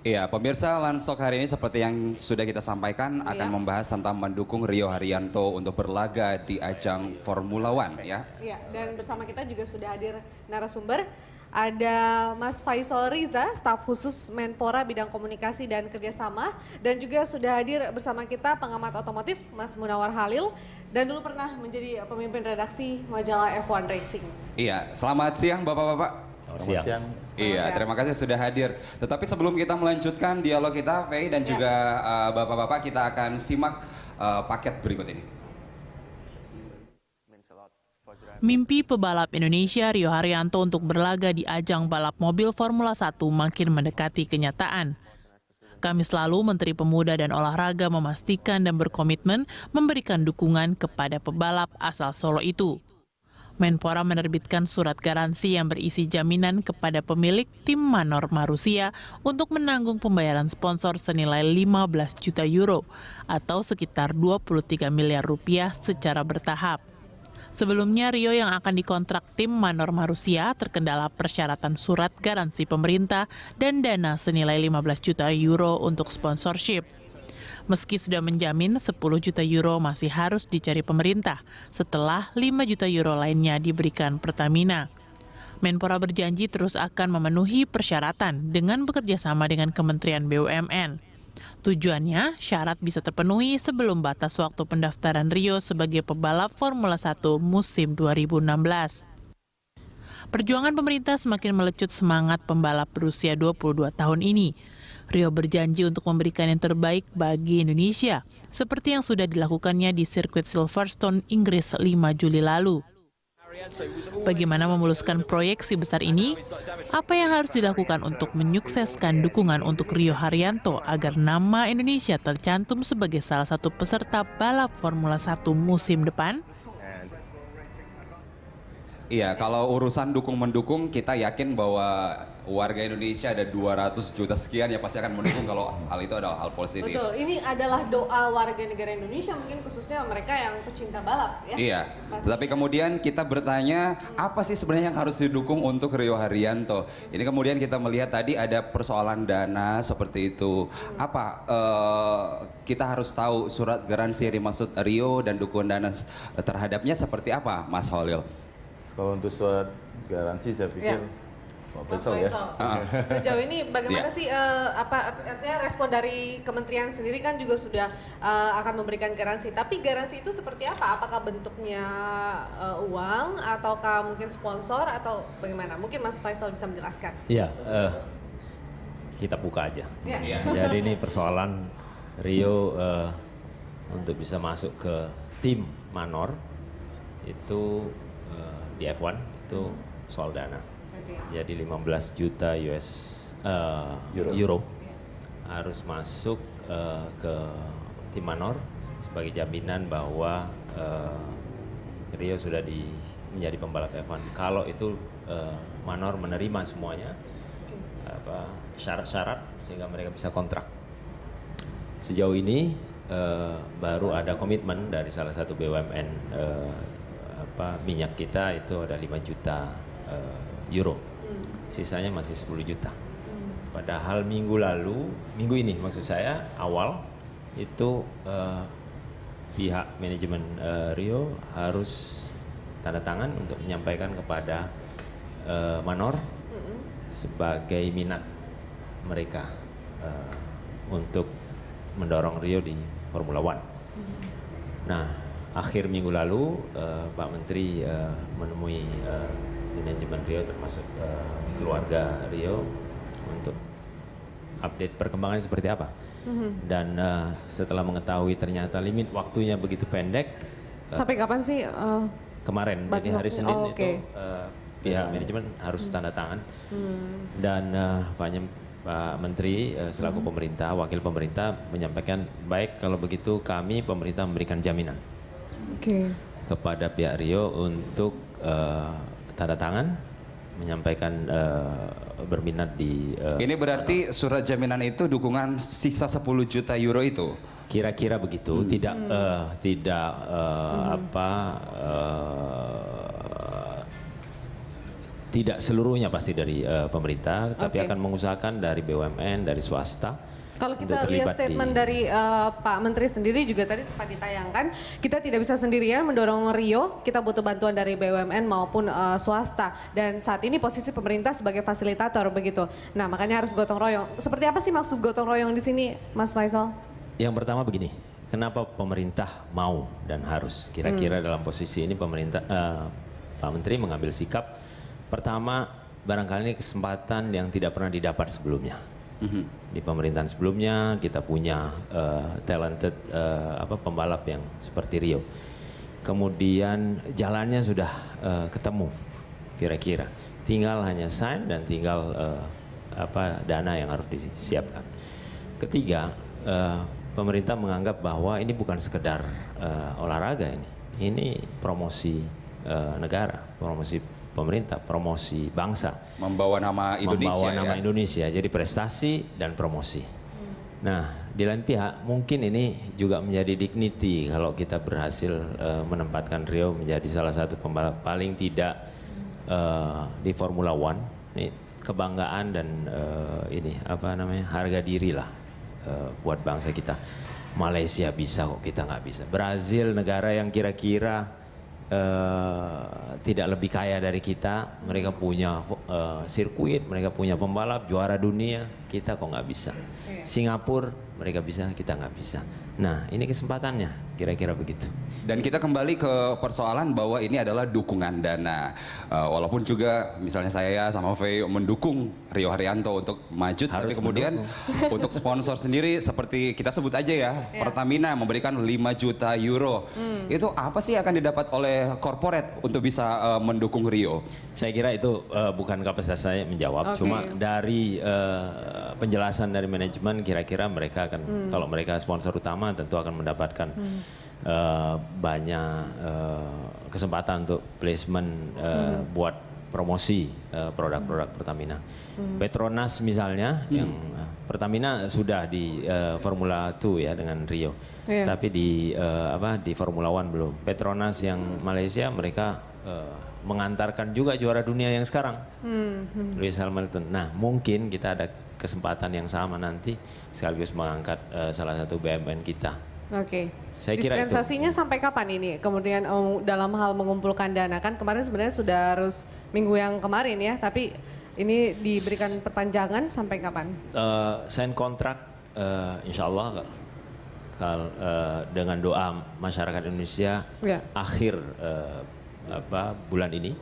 Iya, pemirsa Lansok hari ini seperti yang sudah kita sampaikan akan membahas tentang mendukung Rio Haryanto untuk berlaga di ajang Formula One ya. Iya, dan bersama kita juga sudah hadir narasumber. Ada Mas Faisal Riza, staf khusus Menpora bidang komunikasi dan kerjasama. Dan juga sudah hadir bersama kita pengamat otomotif Mas Munawar Halil. Dan dulu pernah menjadi pemimpin redaksi majalah F1 Racing. Iya, selamat siang Bapak-Bapak. Selamat siang. Iya, terima kasih sudah hadir. Tetapi sebelum kita melanjutkan dialog kita, Faye dan juga Bapak-Bapak, kita akan simak paket berikut ini. Mimpi pebalap Indonesia Rio Haryanto untuk berlaga di ajang balap mobil Formula 1 makin mendekati kenyataan. Kamis lalu, Menteri Pemuda dan Olahraga memastikan dan berkomitmen memberikan dukungan kepada pebalap asal Solo itu. Menpora menerbitkan surat garansi yang berisi jaminan kepada pemilik tim Manor Marussia untuk menanggung pembayaran sponsor senilai 15 juta euro atau sekitar 23 miliar rupiah secara bertahap. Sebelumnya, Rio yang akan dikontrak tim Manor Marussia terkendala persyaratan surat garansi pemerintah dan dana senilai 15 juta euro untuk sponsorship. Meski sudah menjamin 10 juta euro masih harus dicari pemerintah setelah 5 juta euro lainnya diberikan Pertamina. Menpora berjanji terus akan memenuhi persyaratan dengan bekerja sama dengan Kementerian BUMN. Tujuannya, syarat bisa terpenuhi sebelum batas waktu pendaftaran Rio sebagai pebalap Formula 1 musim 2016. Perjuangan pemerintah semakin melecut semangat pembalap berusia 22 tahun ini. Rio berjanji untuk memberikan yang terbaik bagi Indonesia, seperti yang sudah dilakukannya di sirkuit Silverstone, Inggris 5 Juli lalu. Bagaimana memuluskan proyeksi besar ini? Apa yang harus dilakukan untuk menyukseskan dukungan untuk Rio Haryanto agar nama Indonesia tercantum sebagai salah satu peserta balap Formula 1 musim depan? Iya, kalau urusan dukung-mendukung, kita yakin bahwa warga Indonesia ada 200 juta sekian ya pasti akan mendukung kalau hal itu adalah hal positif. Betul, ini adalah doa warga negara Indonesia, mungkin khususnya mereka yang pecinta balap ya. Iya, tapi kemudian kita bertanya, apa sih sebenarnya yang harus didukung untuk Rio Haryanto? Ini kemudian kita melihat tadi ada persoalan dana seperti itu. Apa kita harus tahu surat garansi yang dimaksud Rio dan dukungan dana terhadapnya seperti apa, Mas Holil? Kalau untuk surat garansi saya pikir Pak Faisal ya. Sejauh ini bagaimana sih artinya respon dari kementerian sendiri kan juga sudah akan memberikan garansi. Tapi garansi itu seperti apa? Apakah bentuknya uang ataukah mungkin sponsor atau bagaimana? Mungkin Mas Faisal bisa menjelaskan. Iya, kita buka aja. Ya. Jadi ini persoalan Rio untuk bisa masuk ke tim Manor itu di F1 itu soal dana. Jadi 15 juta euro harus masuk ke tim Manor sebagai jaminan bahwa Rio sudah menjadi pembalap F1. Kalau itu Manor menerima semuanya syarat-syarat sehingga mereka bisa kontrak. Sejauh ini baru ada komitmen dari salah satu BUMN minyak kita itu ada 5 juta euro. Sisanya masih 10 juta. Padahal minggu ini maksud saya awal itu pihak manajemen Rio harus tanda tangan untuk menyampaikan kepada Manor sebagai minat mereka untuk mendorong Rio di Formula One. Nah, akhir minggu lalu Pak Menteri menemui manajemen Rio termasuk keluarga Rio untuk update perkembangannya seperti apa. Dan setelah mengetahui ternyata limit waktunya begitu pendek. Sampai kapan sih? Kemarin, jadi hari Senin itu pihak manajemen harus tanda tangan. Dan Pak Menteri selaku pemerintah, wakil pemerintah menyampaikan baik kalau begitu kami pemerintah memberikan jaminan kepada pihak Rio untuk tanda tangan menyampaikan berminat di ini berarti surat jaminan itu dukungan sisa 10 juta euro itu? Kira-kira begitu, tidak tidak seluruhnya pasti dari pemerintah, tapi akan mengusahakan dari BUMN, dari swasta. Kalau kita lihat statement dari Pak Menteri sendiri juga tadi sempat ditayangkan, kita tidak bisa sendirian mendorong Rio, kita butuh bantuan dari BUMN maupun swasta. Dan saat ini posisi pemerintah sebagai fasilitator begitu. Nah makanya harus gotong royong. Seperti apa sih maksud gotong royong di sini, Mas Faisal? Yang pertama begini, kenapa pemerintah mau dan harus? Kira-kira dalam posisi ini pemerintah, Pak Menteri mengambil sikap. Pertama, barangkali ini kesempatan yang tidak pernah didapat sebelumnya. Di pemerintahan sebelumnya kita punya talented pembalap yang seperti Rio. Kemudian jalannya sudah ketemu kira-kira. Tinggal hanya sign dan tinggal dana yang harus disiapkan. Ketiga, pemerintah menganggap bahwa ini bukan sekedar olahraga ini. Ini promosi negara, promosi pemerintah, promosi bangsa. Membawa nama Indonesia. Membawa nama Indonesia, jadi prestasi dan promosi. Nah, di lain pihak mungkin ini juga menjadi dignity kalau kita berhasil menempatkan Rio menjadi salah satu pembalap paling tidak di Formula One. Ini kebanggaan dan harga diri lah buat bangsa kita. Malaysia bisa kok, kita nggak bisa. Brazil, negara yang kira-kira tidak lebih kaya dari kita, mereka punya sirkuit, mereka punya pembalap juara dunia, kita kok nggak bisa. Singapura mereka bisa, kita nggak bisa. Nah ini kesempatannya, kira-kira begitu. Dan kita kembali ke persoalan bahwa ini adalah dukungan dana. Walaupun juga misalnya saya sama Faye mendukung Rio Haryanto untuk maju, tapi kemudian untuk sponsor sendiri seperti kita sebut aja ya, Pertamina memberikan 5 juta euro. Itu apa sih akan didapat oleh corporate untuk bisa mendukung Rio? Saya kira itu bukan kapasitas saya menjawab, cuma dari penjelasan dari manajemen kira-kira mereka akan, kalau mereka sponsor utama tentu akan mendapatkan banyak kesempatan untuk placement buat promosi produk-produk Pertamina. Petronas misalnya, yang Pertamina sudah di Formula 2 ya dengan Rio, tapi di Formula One belum. Petronas yang Malaysia mereka mengantarkan juga juara dunia yang sekarang, Lewis Hamilton. Nah mungkin kita ada kesempatan yang sama nanti sekaligus mengangkat salah satu BUMN kita. Saya kira dispensasinya sampai kapan ini? Kemudian dalam hal mengumpulkan dana, kan kemarin sebenarnya sudah harus minggu yang kemarin ya, tapi ini diberikan perpanjangan sampai kapan? Sign kontrak insya Allah dengan doa masyarakat Indonesia akhir bulan ini.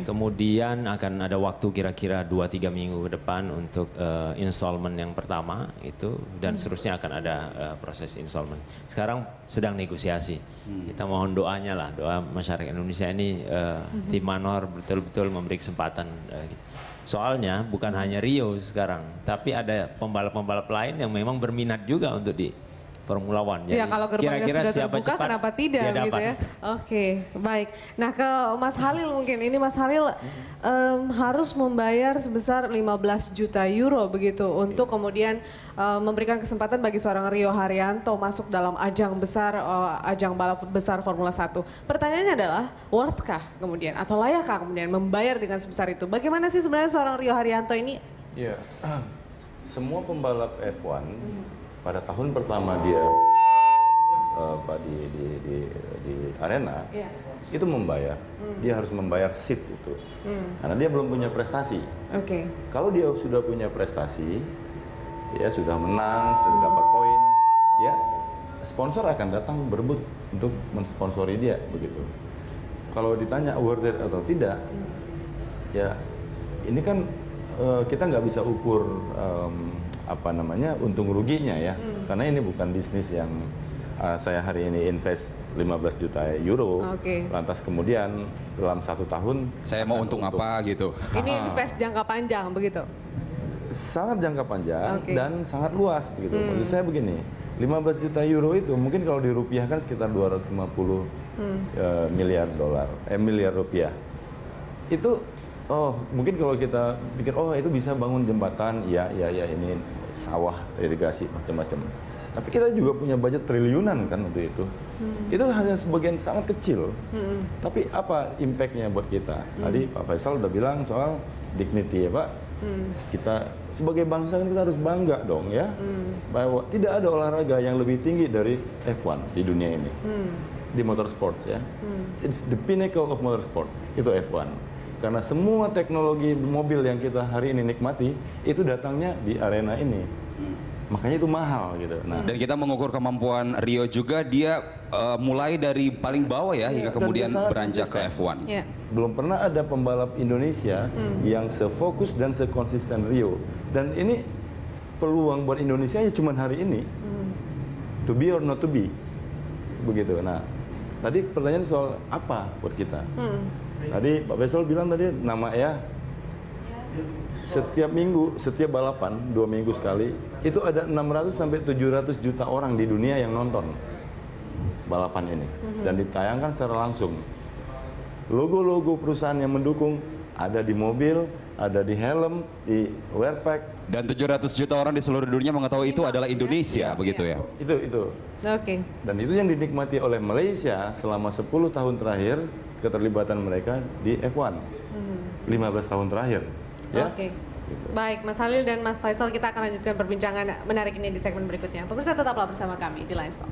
Kemudian akan ada waktu kira-kira 2-3 minggu ke depan untuk installment yang pertama itu, dan seterusnya akan ada proses installment. Sekarang sedang negosiasi. Kita mohon doanya lah, doa masyarakat Indonesia ini tim Manor betul-betul memberi kesempatan. Soalnya bukan hanya Rio sekarang, tapi ada pembalap-pembalap lain yang memang berminat juga untuk di Formula One. Ya kalau gerbangnya sudah terbuka kenapa tidak gitu ya. Baik. Nah ke Mas Halil mungkin, ini Mas Halil harus membayar sebesar 15 juta euro begitu untuk kemudian memberikan kesempatan bagi seorang Rio Haryanto masuk dalam ajang besar, ajang balap besar Formula 1. Pertanyaannya adalah worth-kah kemudian atau layakkah kemudian membayar dengan sebesar itu? Bagaimana sih sebenarnya seorang Rio Haryanto ini? Ya, semua pembalap F1 pada tahun pertama dia di arena itu membayar, dia harus membayar seat itu, karena dia belum punya prestasi. Kalau dia sudah punya prestasi, ya sudah menang, sudah dapat poin, ya sponsor akan datang berebut untuk mensponsori dia begitu. Kalau ditanya worth it atau tidak, ya ini kan kita nggak bisa ukur untung ruginya ya, karena ini bukan bisnis yang saya hari ini invest 15 juta euro, lantas kemudian dalam 1 tahun saya mau untung apa gitu. Ini invest jangka panjang begitu? Sangat jangka panjang dan sangat luas begitu. Maksud saya begini, 15 juta euro itu mungkin kalau dirupiahkan sekitar 250 miliar rupiah. Itu mungkin kalau kita pikir itu bisa bangun jembatan, ya ini sawah, irigasi macam-macam. Tapi kita juga punya budget triliunan kan untuk itu. Itu hanya sebagian sangat kecil. Tapi apa impact-nya buat kita? Tadi Pak Faisal udah bilang soal dignity ya Pak. Kita sebagai bangsa kan kita harus bangga dong ya, bahwa tidak ada olahraga yang lebih tinggi dari F1 di dunia ini, di motorsports ya. It's the pinnacle of motorsports, itu F1. Karena semua teknologi mobil yang kita hari ini nikmati itu datangnya di arena ini. Makanya itu mahal gitu. Nah, dan kita mengukur kemampuan Rio juga, dia mulai dari paling bawah ya, hingga kemudian beranjak ke F1. Yeah. Belum pernah ada pembalap Indonesia yang sefokus dan sekonsisten Rio. Dan ini peluang buat Indonesia ya cuma hari ini. To be or not to be. Begitu. Nah, tadi pertanyaan soal apa buat kita. Tadi Pak Faisal bilang tadi nama ya. Setiap minggu, setiap balapan 2 minggu sekali, itu ada 600 sampai 700 juta orang di dunia yang nonton balapan ini dan ditayangkan secara langsung. Logo-logo perusahaan yang mendukung ada di mobil, ada di helm, di wear pack. Dan 700 juta orang di seluruh dunia mengetahui itu adalah Indonesia, begitu ya? Itu. Oke. Dan itu yang dinikmati oleh Malaysia selama 10 tahun terakhir, keterlibatan mereka di F1. 15 tahun terakhir. Ya? Oke. Baik, Mas Halil dan Mas Faisal, kita akan lanjutkan perbincangan menarik ini di segmen berikutnya. Pemirsa tetaplah bersama kami di Line Stop.